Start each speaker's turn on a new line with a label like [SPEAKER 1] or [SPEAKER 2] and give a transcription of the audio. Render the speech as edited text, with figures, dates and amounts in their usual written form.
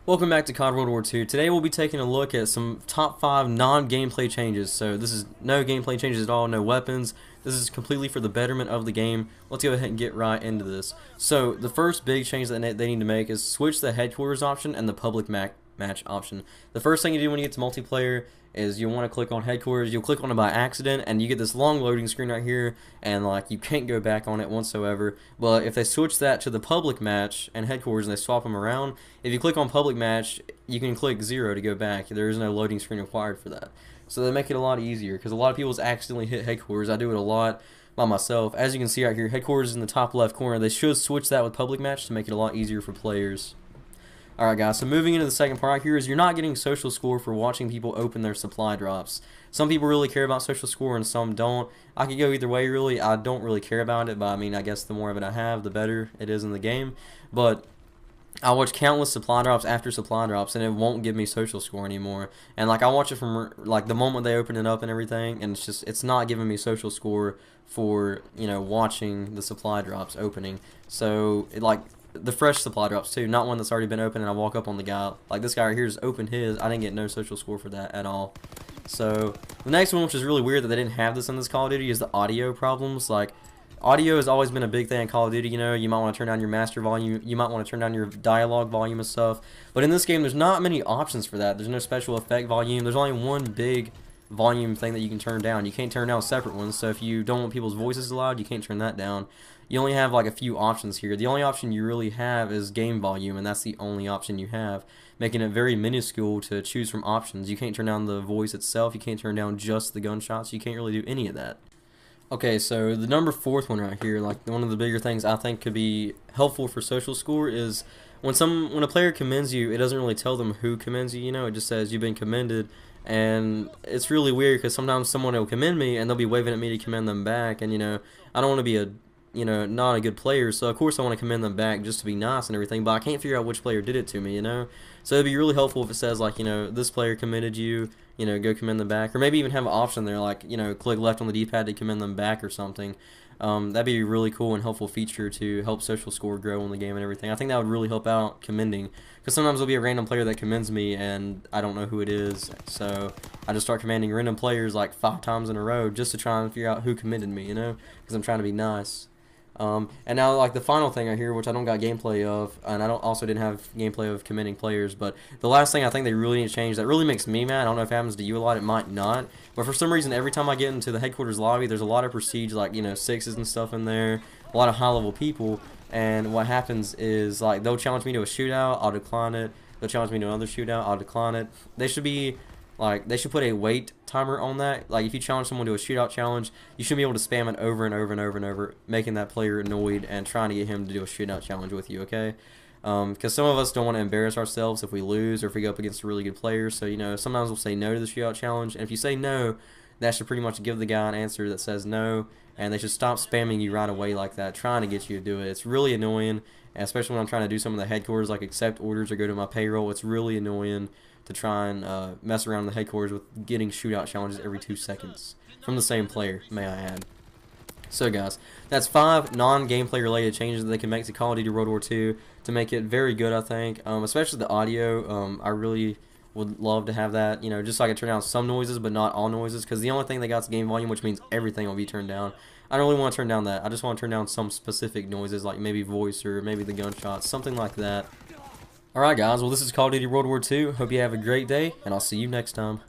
[SPEAKER 1] Welcome back to CoD WW2. Today we'll be taking a look at some top 5 non-gameplay changes. So this is no gameplay changes at all, no weapons. This is completely for the betterment of the game. Let's go ahead and get right into this. So the first big change that they need to make is switch the headquarters option and the public match option. The first thing you do when you get to multiplayer is you want to click on headquarters. You'll click on it by accident and you get this long loading screen right here, and like you can't go back on it whatsoever. But if they switch that to the public match and headquarters and they swap them around, if you click on public match, you can click 0 to go back. There is no loading screen required for that. So they make it a lot easier, because a lot of people accidentally hit headquarters. I do it a lot by myself. As you can see right here, headquarters is in the top left corner. They should switch that with public match to make it a lot easier for players. Alright guys, so moving into the second part right here is you're not getting social score for watching people open their supply drops. Some people really care about social score and some don't. I could go either way really. I don't really care about it, but I mean, I guess the more of it I have, the better it is in the game. But I watch countless supply drops after supply drops and it won't give me social score anymore. And like I watch it from like the moment they open it up and everything, and it's not giving me social score for, you know, watching the supply drops opening. So the fresh supply drops too, not one that's already been opened and I walk up on the guy. Like this guy right here just opened his. I didn't get no social score for that at all. So the next one, which is really weird that they didn't have this in this Call of Duty, is the audio problems. Like audio has always been a big thing in Call of Duty. You know, you might want to turn down your master volume, you might want to turn down your dialogue volume and stuff. But in this game, there's not many options for that. There's no special effect volume. There's only one big volume thing that you can turn down. You can't turn down separate ones. So if you don't want people's voices loud, you can't turn that down. You only have like a few options here. The only option you really have is game volume, and that's the only option you have, making it very minuscule to choose from options. You can't turn down the voice itself. You can't turn down just the gunshots. You can't really do any of that. Okay, so the number 4th one right here, like one of the bigger things I think could be helpful for social score is when a player commends you, it doesn't really tell them who commends you. You know, it just says you've been commended. And it's really weird because sometimes someone will commend me and they'll be waving at me to commend them back, and you know, I don't want to be not a good player, so of course I want to commend them back just to be nice and everything, but I can't figure out which player did it to me, you know? So it'd be really helpful if it says like, you know, this player commended you, you know, go commend them back, or maybe even have an option there like, you know, click left on the D-pad to commend them back or something. That'd be a really cool and helpful feature to help social score grow in the game and everything. I think that would really help out commending, because sometimes there'll be a random player that commends me and I don't know who it is, so I just start commanding random players like 5 times in a row just to try and figure out who commended me, you know, because I'm trying to be nice. And now like the final thing right here, which I don't got gameplay of, and I also didn't have gameplay of commending players, but the last thing I think they really need to change that really makes me mad, I don't know if it happens to you a lot, it might not, but for some reason every time I get into the headquarters lobby, there's a lot of prestige, like, you know, 6s and stuff in there, a lot of high level people, and what happens is like they'll challenge me to a shootout, I'll decline it, they'll challenge me to another shootout, I'll decline it. They should put a wait timer on that. Like if you challenge someone to a shootout challenge, you should be able to spam it over and over and over and over, making that player annoyed and trying to get him to do a shootout challenge with you, okay? Because some of us don't want to embarrass ourselves if we lose or if we go up against a really good player. So, you know, sometimes we'll say no to the shootout challenge, and if you say no, that should pretty much give the guy an answer that says no, and they should stop spamming you right away like that, trying to get you to do it. It's really annoying, especially when I'm trying to do some of the headquarters like accept orders or go to my payroll. It's really annoying to try and mess around in the headquarters with getting shootout challenges every 2 seconds from the same player, may I add. So guys, that's 5 non-gameplay related changes that they can make to Call of Duty World War II to make it very good, I think, especially the audio. I really would love to have that, you know, just so I can turn down some noises but not all noises, because the only thing they got is game volume, which means everything will be turned down. I don't really want to turn down that. I just want to turn down some specific noises, like maybe voice or maybe the gunshots, something like that. Alright guys, well this is Call of Duty World War II. Hope you have a great day, and I'll see you next time.